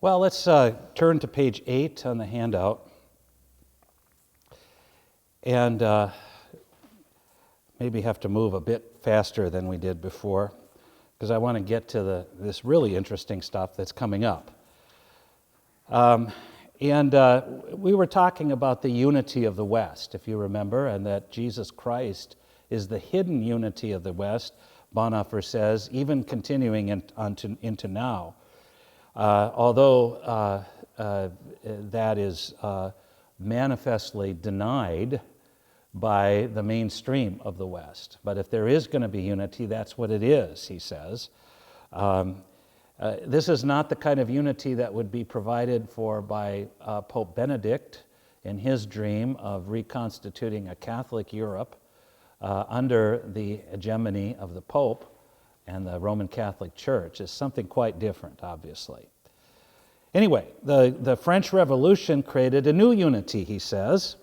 Well, let's turn to page 8 on the handout. And maybe have to move a bit faster than we did before, because I want to get to this really interesting stuff that's coming up. We were talking about the unity of the West, if you remember, and that Jesus Christ is the hidden unity of the West, Bonhoeffer says, even continuing into now. Although that is manifestly denied by the mainstream of the West. But if there is going to be unity, that's what it is, he says. This is not the kind of unity that would be provided for by Pope Benedict in his dream of reconstituting a Catholic Europe under the hegemony of the Pope and the Roman Catholic Church. It's something quite different, obviously. Anyway, the French Revolution created a new unity, he says,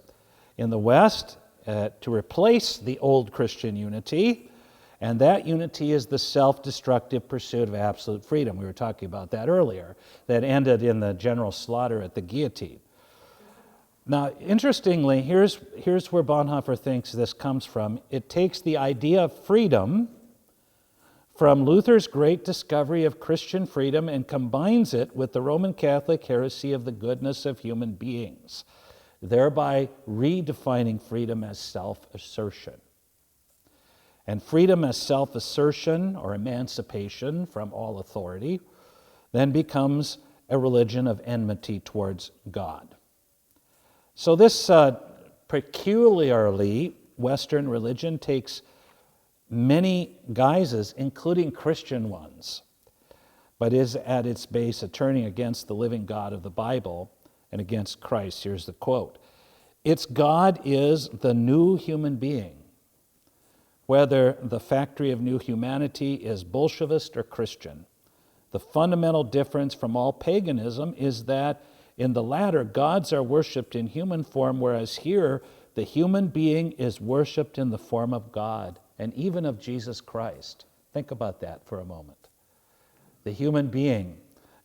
in the West to replace the old Christian unity, and that unity is the self-destructive pursuit of absolute freedom. We were talking about that earlier, that ended in the general slaughter at the guillotine. Now, interestingly, here's where Bonhoeffer thinks this comes from. It takes the idea of freedom from Luther's great discovery of Christian freedom and combines it with the Roman Catholic heresy of the goodness of human beings, thereby redefining freedom as self-assertion. And freedom as self-assertion or emancipation from all authority then becomes a religion of enmity towards God. So this peculiarly Western religion takes many guises, including Christian ones, but is at its base a turning against the living God of the Bible and against Christ. Here's the quote. Its God is the new human being, whether the factory of new humanity is Bolshevist or Christian. The fundamental difference from all paganism is that in the latter, gods are worshipped in human form, whereas here, the human being is worshipped in the form of God, and even of Jesus Christ. Think about that for a moment. The human being,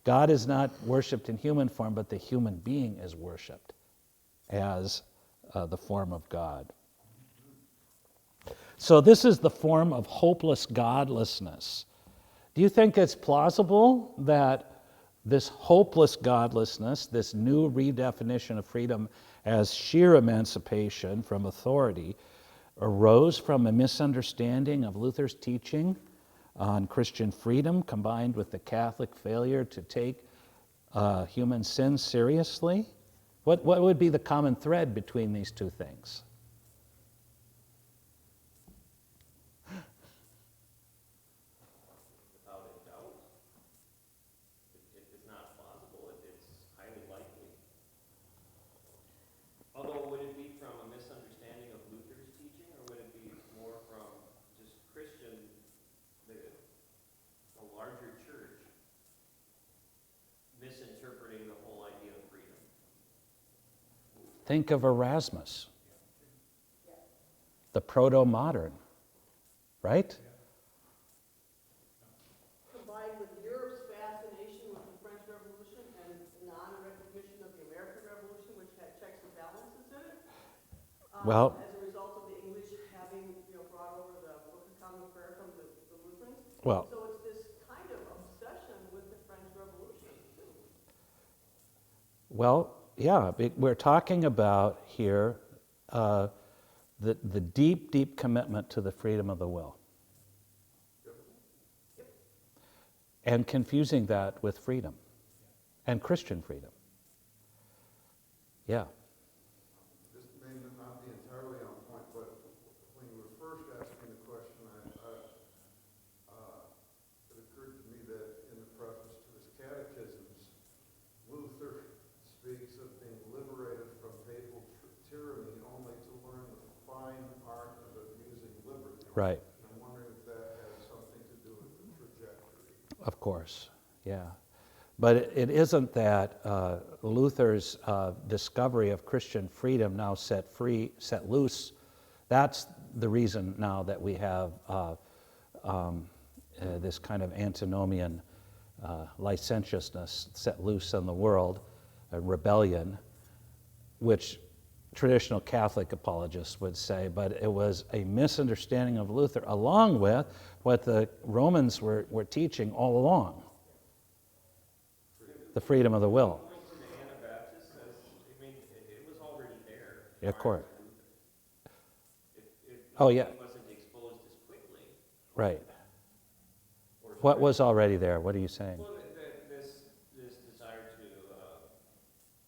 God is not worshipped in human form, but the human being is worshipped as the form of God. So this is the form of hopeless godlessness. Do you think it's plausible that this hopeless godlessness, this new redefinition of freedom as sheer emancipation from authority, arose from a misunderstanding of Luther's teaching on Christian freedom combined with the Catholic failure to take human sin seriously? What would be the common thread between these two things? Without a doubt, if it's not plausible, it's highly likely. Although, would it be from a misunderstanding of Luther's teaching, or would it be more from just Christian, the larger church, misinterpreting the whole idea of freedom? Think of Erasmus, the proto-modern, right? Combined with Europe's fascination with the French Revolution and non-recognition of the American Revolution, which had checks and balances in it, Well, as a result of the English having brought over the Book of Common Prayer from the Lutherans. well, So it's this kind of obsession with the French Revolution, too. well, yeah, we're talking about here the deep, deep commitment to the freedom of the will. And confusing that with freedom and Christian freedom. Yeah. This may not be entirely on point, but when you were first asking the question, it occurred to me that in the preface to his catechisms, Luther speaks of being liberated from papal tyranny only to learn the fine art of abusing liberty. Right. I'm wondering if that has something to do with the trajectory. Of course, yeah. But it isn't that Luther's discovery of Christian freedom now set loose. That's the reason now that we have this kind of antinomian licentiousness set loose in the world, a rebellion, which traditional Catholic apologists would say, but it was a misunderstanding of Luther, along with what the Romans were teaching all along, the freedom of the will. Going to the Anabaptists, I mean, it was already there. Yeah, of course. Oh, yeah. It wasn't exposed as quickly. Right. Or What was already there? What are you saying? Well, this desire to,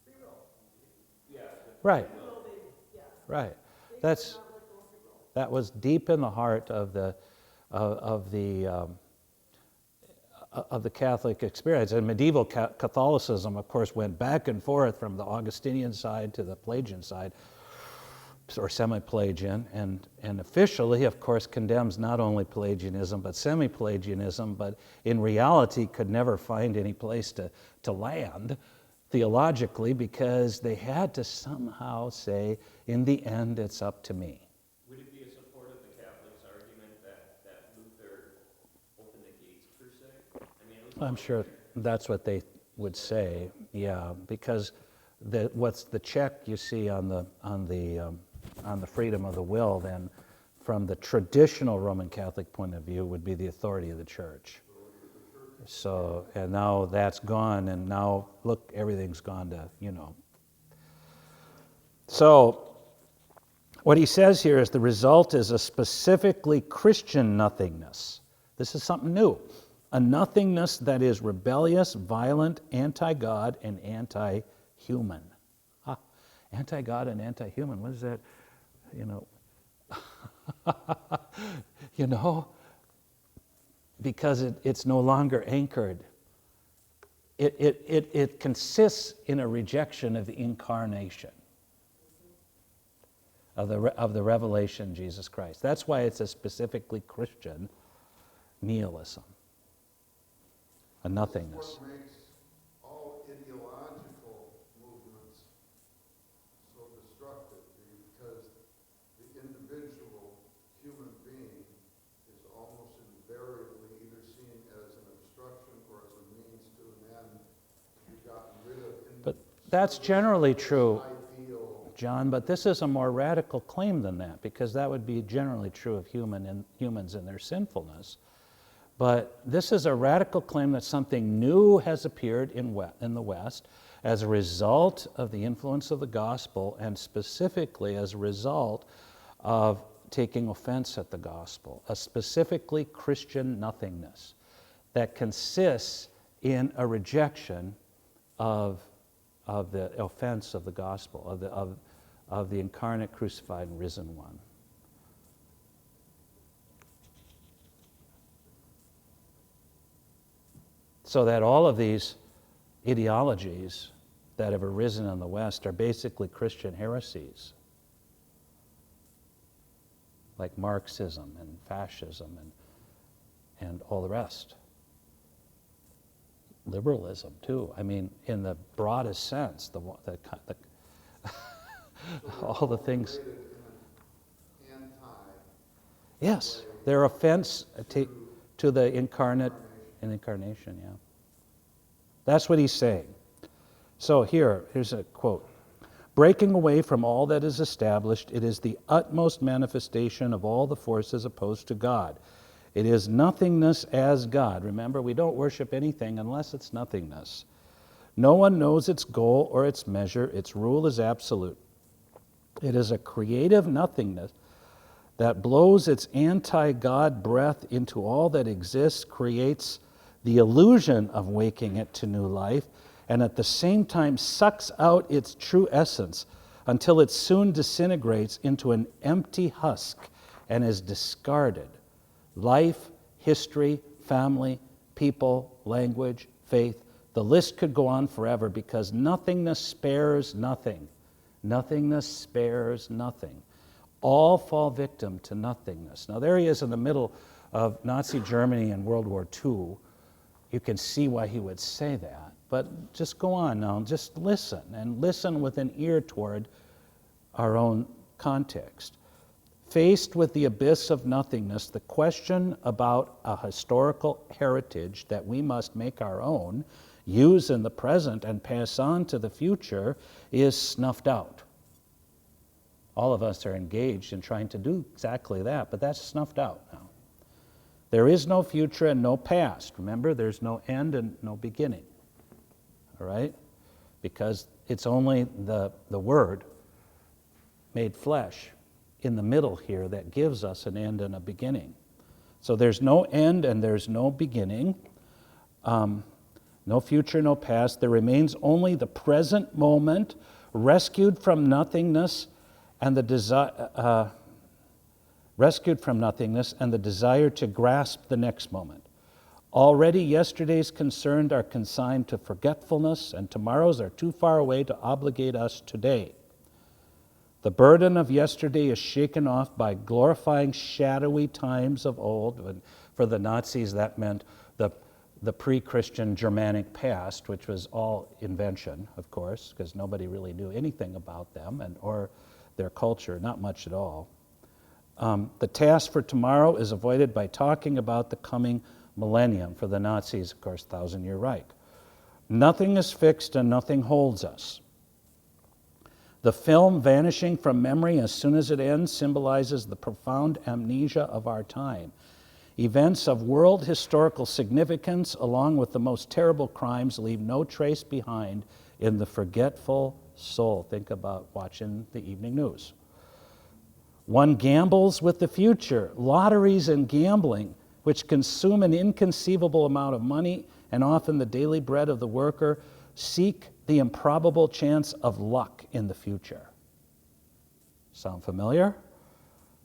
free will. Yeah. Right. Will they, yeah. Right. They That's did not let go of free will. that was deep in the heart of the Catholic experience. And medieval Catholicism, of course, went back and forth from the Augustinian side to the Pelagian side, or semi-Pelagian, and officially, of course, condemns not only Pelagianism but semi-Pelagianism, but in reality could never find any place to land theologically, because they had to somehow say, in the end, it's up to me. Would it be a support of the Catholics' argument that Luther opened the gates, per se? I mean, it was I'm sure that's what they would say, yeah, because what's the check you see on the freedom of the will, then, from the traditional Roman Catholic point of view, would be the authority of the church. So, and now that's gone, and now, look, everything's gone to, So, what he says here is the result is a specifically Christian nothingness. This is something new. A nothingness that is rebellious, violent, anti-God, and anti-human. Anti-God and anti-human, what is that? Because it's no longer anchored. It consists in a rejection of the incarnation, of the revelation of Jesus Christ. That's why it's a specifically Christian nihilism, a nothingness. What makes all ideological movements so destructive, because the individual human being is almost invariably either seen as an obstruction or as a means to an end to be gotten rid of. But that's generally true, Ideal. John, but this is a more radical claim than that, because that would be generally true of humans and their sinfulness. But this is a radical claim that something new has appeared in the West as a result of the influence of the gospel, and specifically as a result of taking offense at the gospel, a specifically Christian nothingness that consists in a rejection of the offense of the gospel, of the incarnate, crucified, and risen one. So that all of these ideologies that have arisen in the West are basically Christian heresies, like Marxism and fascism and all the rest. Liberalism, too. I mean, in the broadest sense, all the things. Yes, their offense to the incarnate and incarnation, yeah. That's what he's saying. So here's a quote. Breaking away from all that is established, it is the utmost manifestation of all the forces opposed to God. It is nothingness as God. Remember, we don't worship anything unless it's nothingness. No one knows its goal or its measure. Its rule is absolute. It is a creative nothingness that blows its anti-God breath into all that exists, creates the illusion of waking it to new life, and at the same time sucks out its true essence until it soon disintegrates into an empty husk and is discarded. Life, history, family, people, language, faith, the list could go on forever, because nothingness spares nothing. Nothingness spares nothing. All fall victim to nothingness. Now there he is in the middle of Nazi Germany in World War II. You can see why he would say that. But just go on now, just listen, and listen with an ear toward our own context. Faced with the abyss of nothingness, the question about a historical heritage that we must make our own, use in the present, and pass on to the future is snuffed out. All of us are engaged in trying to do exactly that, but that's snuffed out now. There is no future and no past. Remember, there's no end and no beginning. All right? Because it's only the Word made flesh in the middle here that gives us an end and a beginning. So there's no end and there's no beginning, no future, no past. There remains only the present moment, rescued from nothingness and the desire to grasp the next moment. Already yesterday's concerns are consigned to forgetfulness, and tomorrows are too far away to obligate us today. The burden of yesterday is shaken off by glorifying shadowy times of old. And for the Nazis, that meant the pre-Christian Germanic past, which was all invention, of course, because nobody really knew anything about them or their culture, not much at all. The task for tomorrow is avoided by talking about the coming millennium. For the Nazis, of course, Thousand-Year Reich. Nothing is fixed and nothing holds us. The film vanishing from memory as soon as it ends symbolizes the profound amnesia of our time. Events of world historical significance, along with the most terrible crimes, leave no trace behind in the forgetful soul. Think about watching the evening news. One gambles with the future. Lotteries and gambling, which consume an inconceivable amount of money and often the daily bread of the worker, seek the improbable chance of luck in the future. Sound familiar?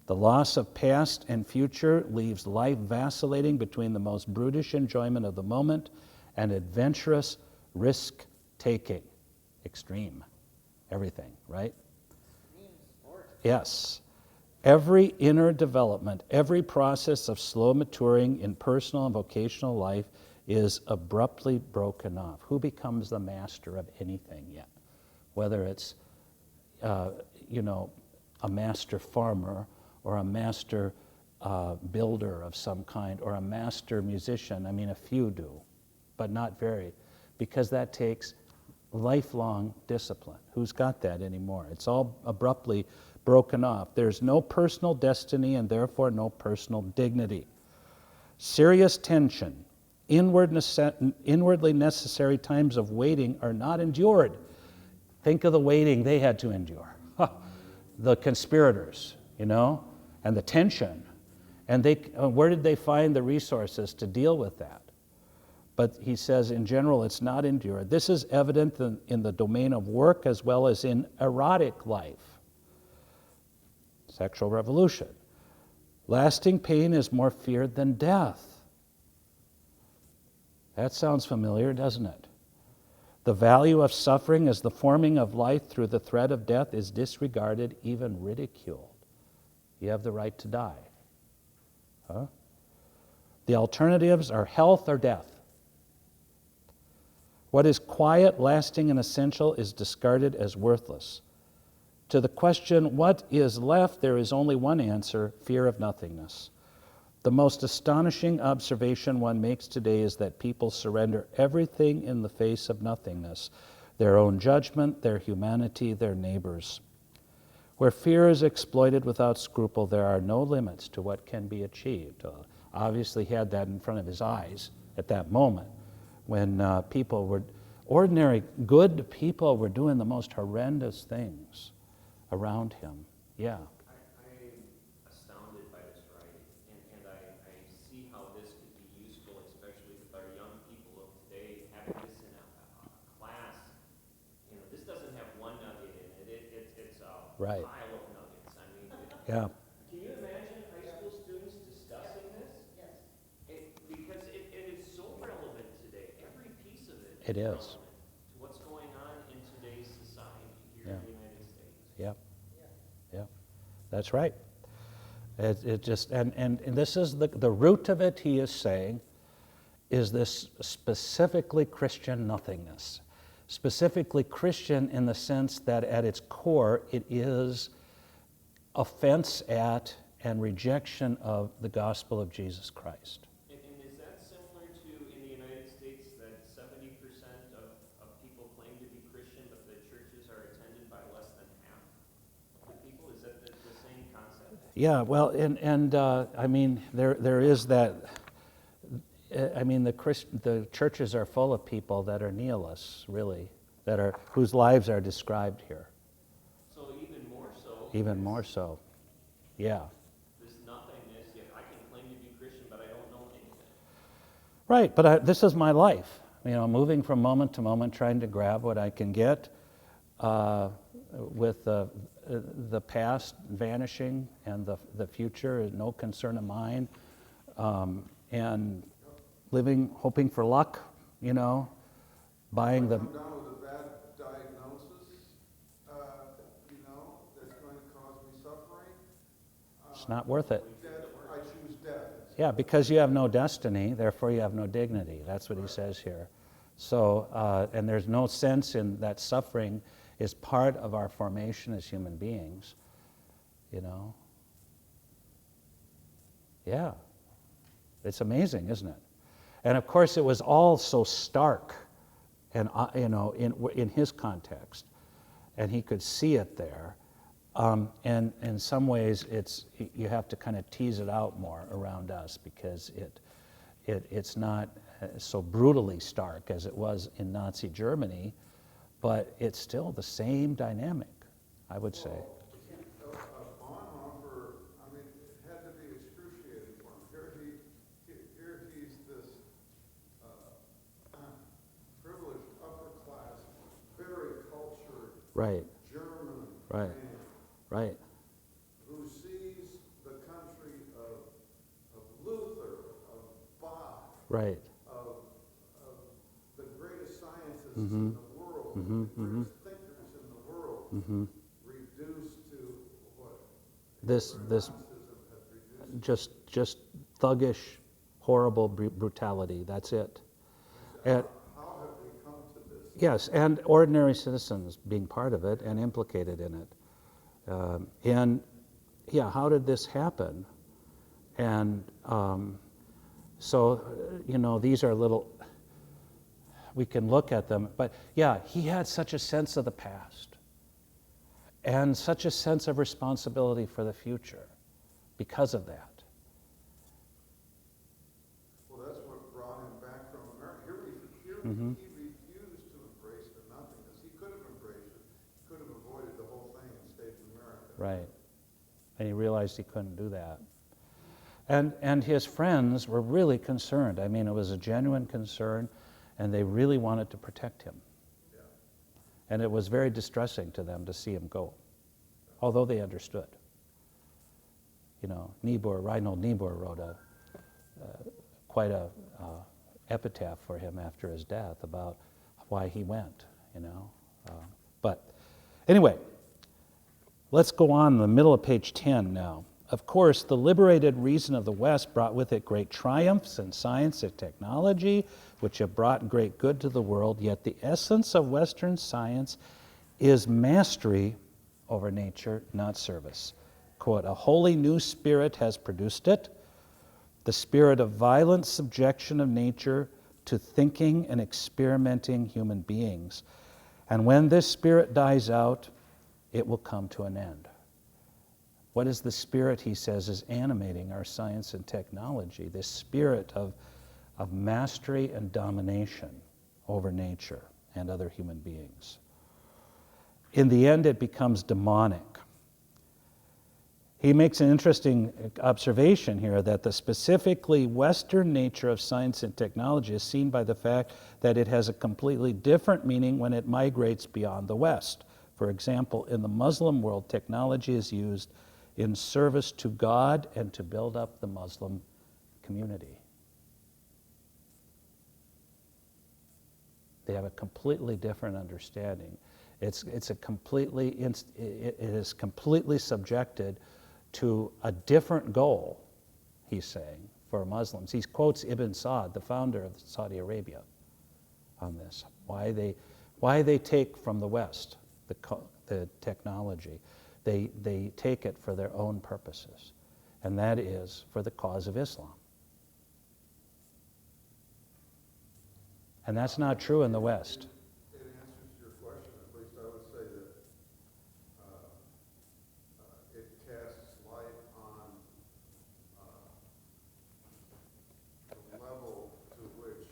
The loss of past and future leaves life vacillating between the most brutish enjoyment of the moment and adventurous risk-taking. Extreme. Everything, right? Yes. Every inner development, every process of slow maturing in personal and vocational life is abruptly broken off. Who becomes the master of anything yet? Whether it's, a master farmer or a master builder of some kind or a master musician. I mean, a few do, but not very, because that takes lifelong discipline. Who's got that anymore? It's all abruptly broken off. There's no personal destiny and therefore no personal dignity. Serious tension, inwardly necessary times of waiting are not endured. Think of the waiting they had to endure. The conspirators, and the tension. And where did they find the resources to deal with that? But he says, in general, it's not endured. This is evident in the domain of work as well as in erotic life. Sexual revolution. Lasting pain is more feared than death. That sounds familiar, doesn't it? The value of suffering as the forming of life through the threat of death is disregarded, even ridiculed. You have the right to die. Huh? The alternatives are health or death. What is quiet, lasting, and essential is discarded as worthless. To the question, what is left, there is only one answer: fear of nothingness. The most astonishing observation one makes today is that people surrender everything in the face of nothingness: their own judgment, their humanity, their neighbors. Where fear is exploited without scruple, there are no limits to what can be achieved. Obviously, he had that in front of his eyes at that moment when ordinary good people were doing the most horrendous things around him. Yeah. I'm astounded by this writing, and I see how this could be useful, especially with our young people of today, having this in a class. This doesn't have one nugget in it. It's a Right. pile of nuggets. I mean, Yeah. can you imagine high school students discussing this? Yes. Because it is so relevant today. Every piece of it It is. relevant to what's going on in today's society here in the United States. Yeah. Yeah. That's right. It just and this is the root of it. He is saying is this specifically Christian nothingness, specifically Christian in the sense that at its core it is offense at and rejection of the gospel of Jesus Christ. And is that similar to in the United States that 70% of people claim to be Christian, but the churches are attended by less than half of the people? Is that the same concept? Yeah, well, and I mean, there is that. I mean, the churches are full of people that are nihilists, really, whose lives are described here. So even more so. Even more so, yeah. This nothingness, yet I can claim to be Christian, but I don't know anything. Right, but this is my life. You know, moving from moment to moment, trying to grab what I can get, with the past vanishing and the future is no concern of mine, and living, hoping for luck, you know, buying the. Come down with a bad diagnosis, you know, that's going to cause me suffering. It's not worth it. Death, I choose death. Yeah, because you have no destiny, therefore you have no dignity. That's what he says here. So, and there's no sense in that suffering is part of our formation as human beings, you know. Yeah, it's amazing, isn't it? And of course, it was all so stark, and you know, in his context, and he could see it there. And in some ways, you have to kind of tease it out more around us because it's not so brutally stark as it was in Nazi Germany, but it's still the same dynamic, I would say. Bonhoeffer, I mean, it had to be excruciating for him. Here he's this privileged, upper class, very cultured Right, German right, man right, who sees the country of Luther, of Bach, right. of the greatest scientists Mhm. in the world, Mhm, the greatest thinkers in the world, Mhm. reduced to what This Nazism had reduced. just thuggish, horrible brutality. That's it. And, How have we come to this? yes, and ordinary citizens being part of it and implicated in it. And yeah, how did this happen? And so, you know, these are little, we can look at them, but yeah, he had such a sense of the past and such a sense of responsibility for the future because of that. Well, that's what brought him back from America. Here Mhm. he refused to embrace the nothingness. He could have embraced it. He could have avoided the whole thing and stayed in America. Right. And he realized he couldn't do that. And his friends were really concerned. I mean, it was a genuine concern, and they really wanted to protect him. Yeah. And it was very distressing to them to see him go, although they understood. You know, Reinhold Niebuhr wrote quite a epitaph for him after his death about why he went, you know. But anyway, let's go on in the middle of page 10 now. Of course, the liberated reason of the West brought with it great triumphs in science and technology, which have brought great good to the world, yet the essence of Western science is mastery over nature, not service. Quote, a wholly new spirit has produced it, the spirit of violent subjection of nature to thinking and experimenting human beings. And when this spirit dies out, it will come to an end. What is the spirit, he says, is animating our science and technology? This spirit of mastery and domination over nature and other human beings. In the end, it becomes demonic. He makes an interesting observation here that the specifically Western nature of science and technology is seen by the fact that it has a completely different meaning when it migrates beyond the West. For example, in the Muslim world, technology is used in service to God and to build up the Muslim community. They have a completely different understanding. It is completely subjected to a different goal, he's saying, for Muslims. He quotes Ibn Saud, the founder of Saudi Arabia, on this. Why they take from the West the technology. they take it for their own purposes, and that is for the cause of Islam. And that's not true in the West. In answer to your question, at least I would say that it casts light on the level to which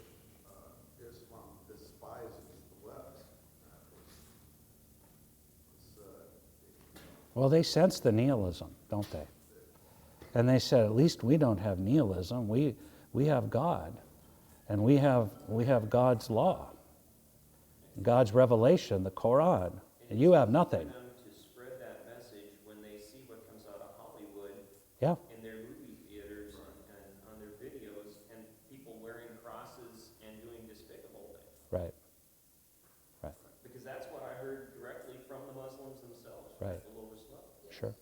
Islam despises the West. Well, they sense the nihilism, don't they? And they said, at least we don't have nihilism. We have God, and we have God's law, God's revelation, the Quran, and you have nothing. Them to spread that message when they see what comes out of Hollywood Yeah, in their movie theaters and on their videos, and people wearing crosses and doing despicable things. right, Because that's what I heard directly from the Muslims themselves, Right. at the lowest level. sure,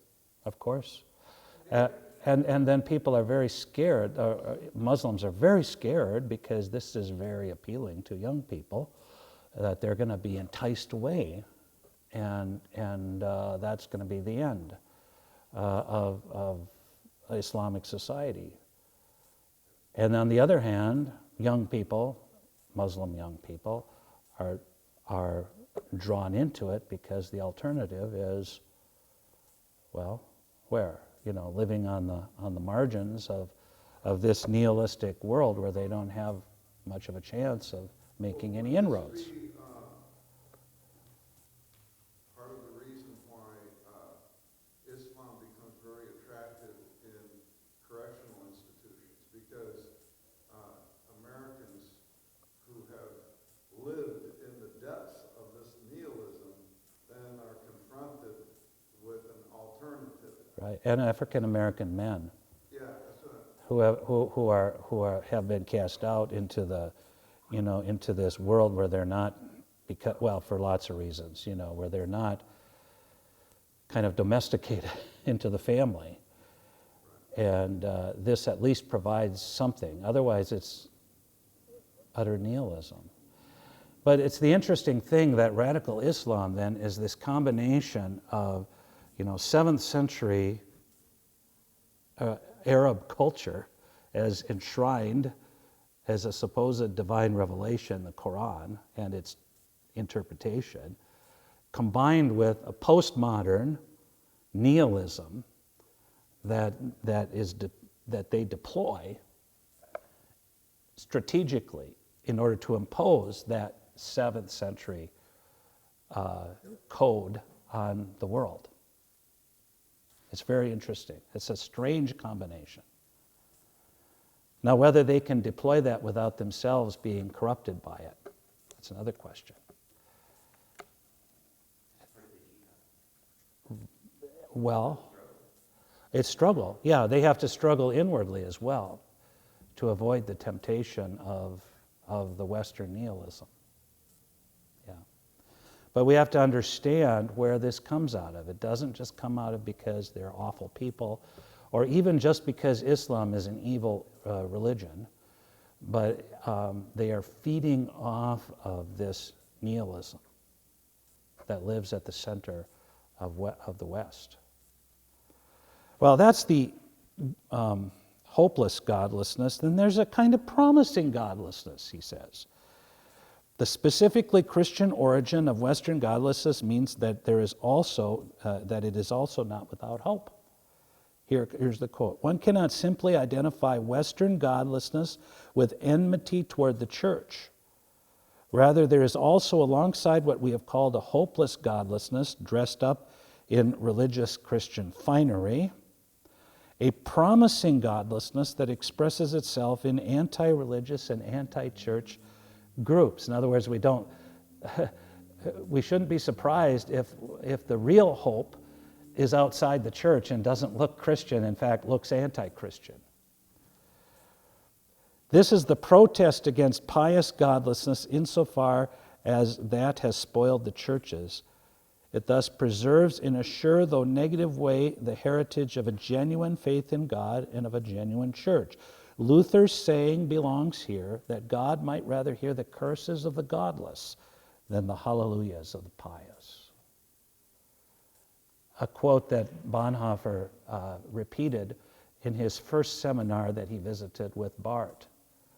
of course. And then people are very scared, Muslims are very scared because this is very appealing to young people, that they're going to be enticed away, and that's going to be the end of Islamic society. And on the other hand, young people, Muslim young people, are drawn into it because the alternative is, well, where? Living on the margins of this nihilistic world where they don't have much of a chance of making any inroads. Part of the reason why Islam becomes very attractive in correctional institutions, because Americans who have lived in the depths of this nihilism then are confronted with an alternative. Right, and African American men Yeah, that's what who have been cast out into the, into this world where they're not, for lots of reasons, where they're not kind of domesticated into the family, and this at least provides something. Otherwise, it's utter nihilism. But it's the interesting thing that radical Islam then is this combination of 7th century Arab culture as enshrined as a supposed divine revelation, the Quran, and its interpretation, combined with a postmodern nihilism that they deploy strategically in order to impose that 7th century code on the world. It's very interesting. It's a strange combination. Now, whether they can deploy that without themselves being corrupted by it, that's another question. Well, it's struggle. Yeah, they have to struggle inwardly as well to avoid the temptation of the Western nihilism. Yeah. But we have to understand where this comes out of. It doesn't just come out of because they're awful people, or even just because Islam is an evil religion, but they are feeding off of this nihilism that lives at the center of the West. Well, that's the hopeless godlessness. Then there's a kind of promising godlessness, he says. The specifically Christian origin of Western godlessness means that there is also that it is also not without hope. Here's the quote: "One cannot simply identify Western godlessness with enmity toward the church. Rather, there is also, alongside what we have called a hopeless godlessness dressed up in religious Christian finery, a promising godlessness that expresses itself in anti-religious and anti-church groups." In other words, we shouldn't be surprised if the real hope is outside the church and doesn't look Christian, in fact, looks anti-Christian. This is the protest against pious godlessness insofar as that has spoiled the churches. It thus preserves in a sure though negative way the heritage of a genuine faith in God and of a genuine church. Luther's saying belongs here that God might rather hear the curses of the godless than the hallelujahs of the pious. a quote that Bonhoeffer repeated in his first seminar that he visited with Barth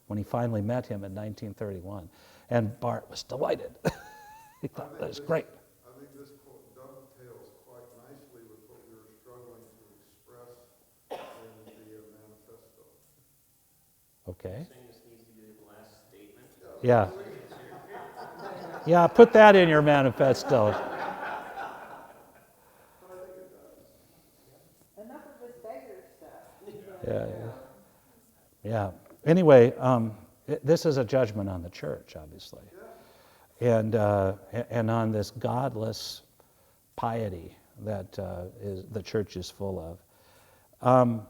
when he finally met him in 1931. And Barth was delighted. He thought that was great. I think this quote dovetails quite nicely with what we were struggling to express in the manifesto. Okay. Saying this needs to be the last statement. Yeah. Yeah, put that in your manifesto. Enough of this beggar stuff. Yeah. Yeah. Anyway, this is a judgment on the church, obviously, and on this godless piety that the church is full of.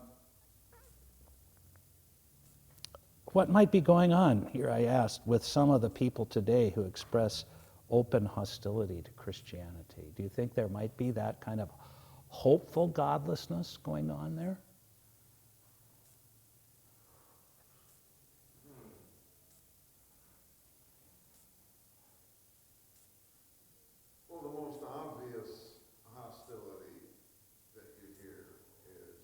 What might be going on here, I asked, with some of the people today who express open hostility to Christianity? Do you think there might be that kind of hopeful godlessness going on there? Well, the most obvious hostility that you hear is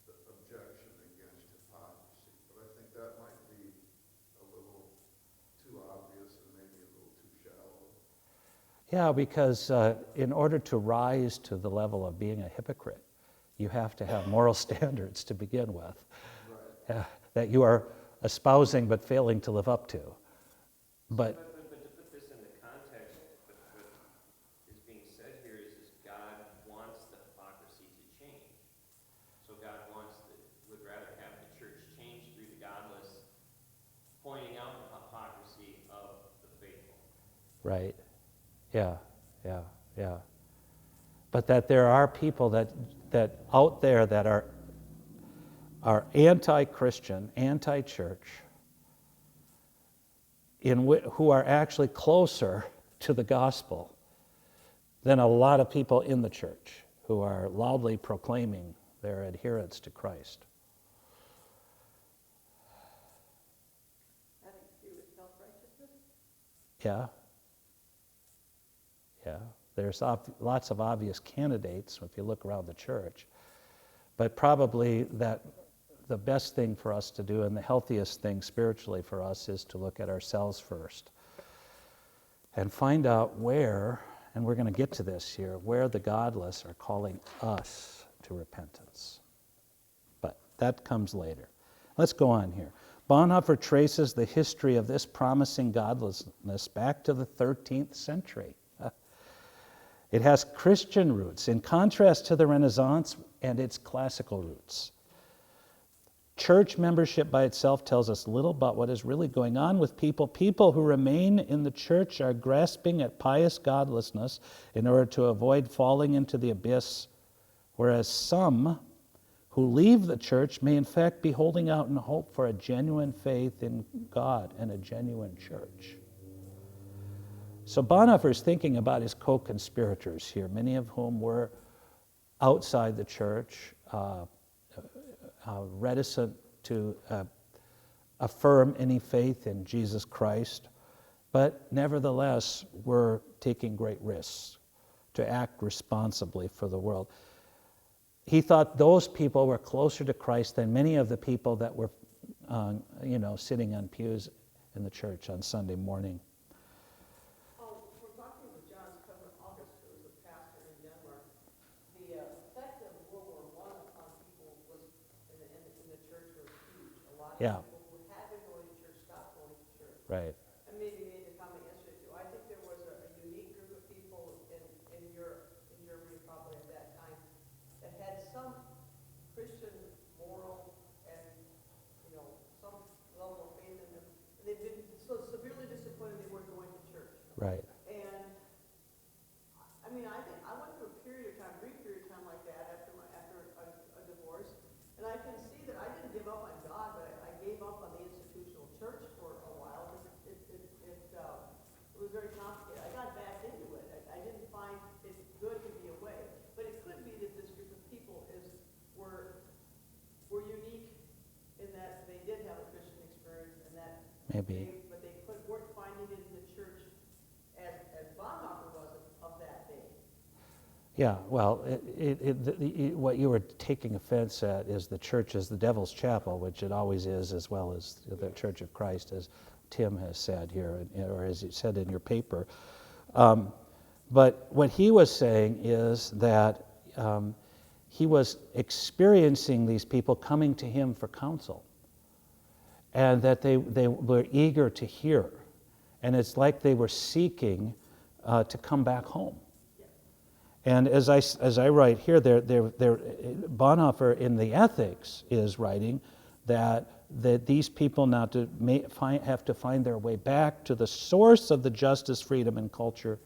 the objection against hypocrisy. But I think that might be a little too obvious and maybe a little too shallow. Yeah, because in order to rise to the level of being a hypocrite, you have to have moral standards to begin with, that you are espousing but failing to live up to. But But to put this into context, what is being said here is God wants the hypocrisy to change. So God would rather have the church change through the godless, pointing out the hypocrisy of the faithful. right, yeah. But that there are people that out there that are anti-Christian, anti-church, who are actually closer to the gospel than a lot of people in the church who are loudly proclaiming their adherence to Christ. Having to do with self-righteousness? Yeah. There's lots of obvious candidates if you look around the church. But probably that the best thing for us to do and the healthiest thing spiritually for us is to look at ourselves first and find out where, and we're going to get to this here, where the godless are calling us to repentance. But that comes later. Let's go on here. Bonhoeffer traces the history of this promising godlessness back to the 13th century. It has Christian roots, in contrast to the Renaissance and its classical roots. Church membership by itself tells us little about what is really going on with people. People who remain in the church are grasping at pious godlessness in order to avoid falling into the abyss, whereas some who leave the church may in fact be holding out in hope for a genuine faith in God and a genuine church. So Bonhoeffer is thinking about his co-conspirators here, many of whom were outside the church, reticent to affirm any faith in Jesus Christ, but nevertheless were taking great risks to act responsibly for the world. He thought those people were closer to Christ than many of the people that were, sitting on pews in the church on Sunday morning. We're talking with John's cousin August, who was a pastor in Denmark. The effect of World War I upon people was, in the church, was huge. A lot of people who had been going to church stopped going to church. Right. And maybe made the comment yesterday too. I think there was a unique group of people in Europe, in Germany probably at that time, that had some Christian moral and some level of faith in them. And they've been so severely disappointed they weren't going to church. Right. And I mean, I think I went through a period of time, brief period of time like that after a divorce, and I can see that I didn't give up on God, but I gave up on the institutional church for a while because it was very complicated. I got back into it. I didn't find it good to be away, but it could be that this group of people were unique in that they did have a Christian experience, and that Maybe. but they weren't finding it in the church as Bonhoeffer was of that day. Yeah, well, what you were taking offense at is the church is the devil's chapel, which it always is, as well as the Church of Christ, as Tim has said here, or as you said in your paper. But what he was saying is that he was experiencing these people coming to him for counsel, and that they were eager to hear. And it's like they were seeking to come back home. And as I write here, Bonhoeffer in the Ethics is writing that these people now have to find their way back to the source of the justice, freedom, and culture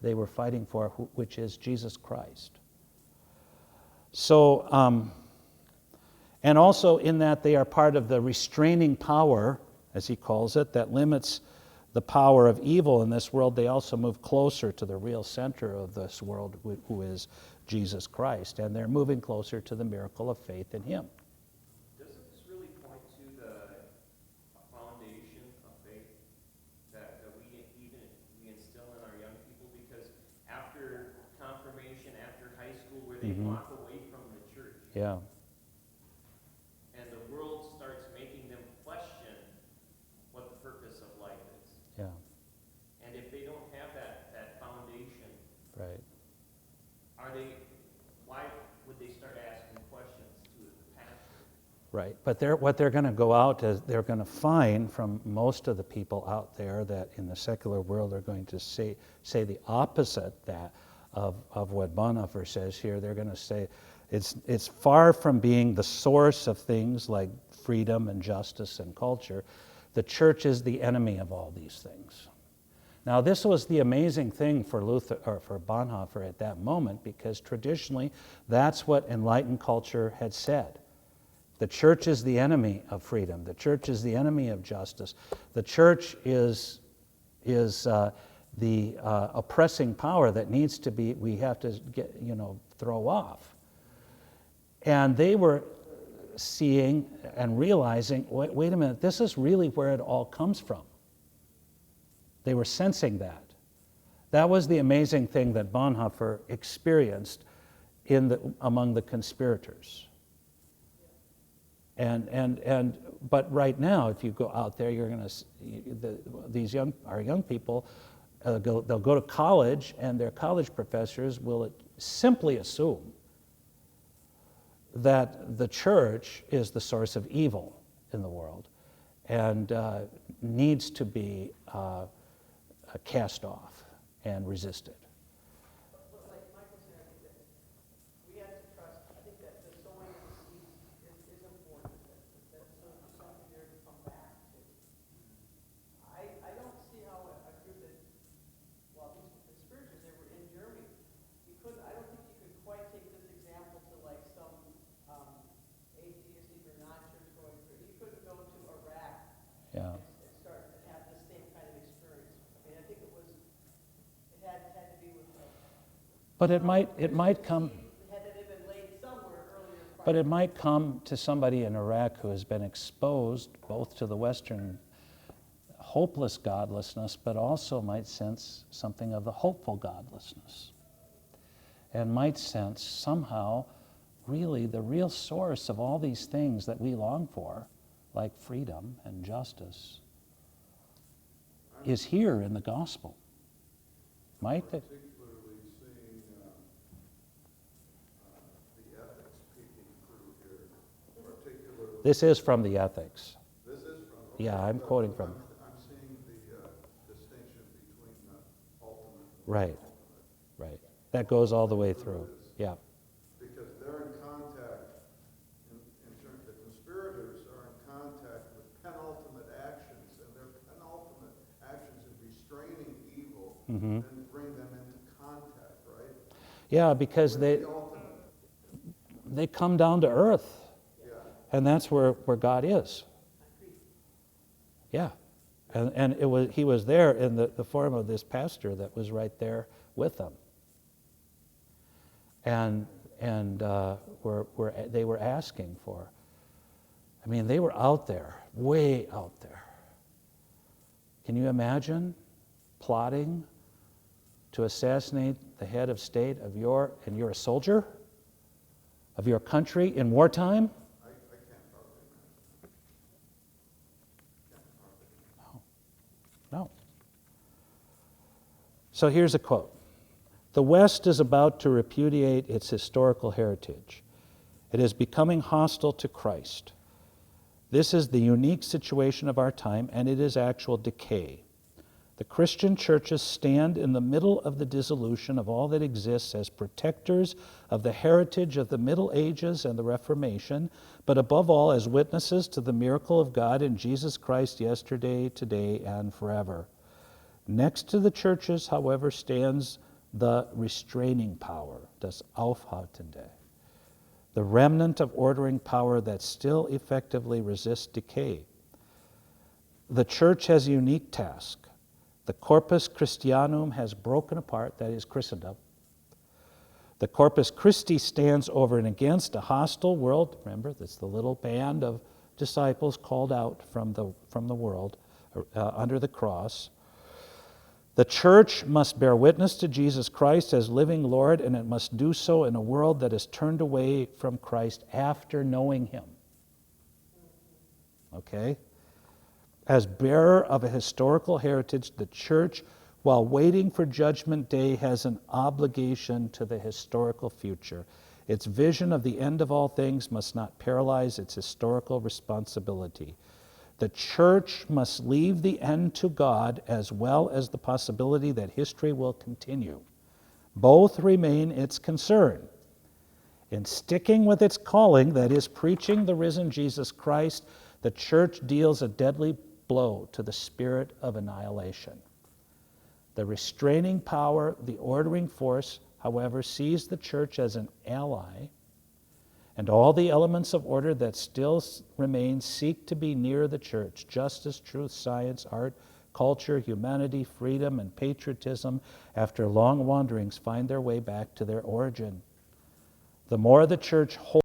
they were fighting for, which is Jesus Christ. So, and also in that they are part of the restraining power, as he calls it, that limits the power of evil in this world. They also move closer to the real center of this world, who is Jesus Christ, and they're moving closer to the miracle of faith in him. Doesn't this really point to the foundation of faith that we instill in our young people? Because after confirmation, after high school, where they walk away from the church, Yeah. and the world starts making them question what the purpose of life is. Yeah. And if they don't have that foundation, Right. why would they start asking questions to the pastor? Right, but what they're going to go out is they're going to find from most of the people out there that in the secular world are going to say the opposite of what Bonhoeffer says here. They're going to say it's far from being the source of things like freedom and justice and culture. The church is the enemy of all these things. Now, this was the amazing thing for Bonhoeffer at that moment, because traditionally that's what enlightened culture had said. The church is the enemy of freedom. The church is the enemy of justice. The church is the oppressing power that we have to throw off. And they were seeing and realizing, wait a minute, this is really where it all comes from. They were sensing that. That was the amazing thing that Bonhoeffer experienced among the conspirators. But right now, if you go out there, you're going to our young people. They'll go to college, and their college professors will simply assume that the church is the source of evil in the world, and needs to be cast off and resisted. But like Michael said, I think that we have to trust. I think that the sowing of the seeds is important. That so there's something there to come back to. I don't see how a group that, well, these conspirators, they were in Germany. I don't think you could quite take this example to like some atheistic or non-church going through. You couldn't go to Iraq. Yeah. And start to have the same kind of experience. I mean, I think it had to be with But it might come. had to have been laid somewhere earlier. But it might come to somebody in Iraq who has been exposed both to the Western hopeless godlessness, but also might sense something of the hopeful godlessness, and might sense somehow really the real source of all these things that we long for, like freedom and justice, is here in the gospel. Might they? Particularly seeing the ethics peeking through here, particularly. This is from the Ethics. This is from. Yeah, I'm quoting from. I'm seeing the distinction between the ultimate. And Right. the ultimate. Right. That goes all the way through. Yeah. Because they're in contact, the conspirators are in contact with penultimate actions, and their penultimate actions in restraining evil, then bring them into contact, right? Yeah, because With the ultimate. they come down to earth, Yeah. and that's where God is. Yeah. And he was there in the form of this pastor that was right there with them. And they were asking for. I mean, they were out there, way out there. Can you imagine plotting to assassinate the head of state of and you're a soldier of your country in wartime? I can't hardly imagine. Can't hardly. No. So here's a quote. The West is about to repudiate its historical heritage. It is becoming hostile to Christ. This is the unique situation of our time, and it is actual decay. The Christian churches stand in the middle of the dissolution of all that exists as protectors of the heritage of the Middle Ages and the Reformation, but above all as witnesses to the miracle of God in Jesus Christ yesterday, today, and forever. Next to the churches, however, stands the restraining power, das Aufhaltende, the remnant of ordering power that still effectively resists decay. The church has a unique task. The Corpus Christianum has broken apart, that is Christendom. The Corpus Christi stands over and against a hostile world. Remember, that's the little band of disciples called out from the world under the cross. The church must bear witness to Jesus Christ as living Lord, and it must do so in a world that is turned away from Christ after knowing Him. Okay? As bearer of a historical heritage, the church, while waiting for Judgment Day, has an obligation to the historical future. Its vision of the end of all things must not paralyze its historical responsibility. The church must leave the end to God as well as the possibility that history will continue. Both remain its concern. In sticking with its calling, that is, preaching the risen Jesus Christ, the church deals a deadly blow to the spirit of annihilation. The restraining power, the ordering force, however, sees the church as an ally, and all the elements of order that still remain seek to be near the church. Justice, truth, science, art, culture, humanity, freedom, and patriotism, after long wanderings, find their way back to their origin. The more the church holds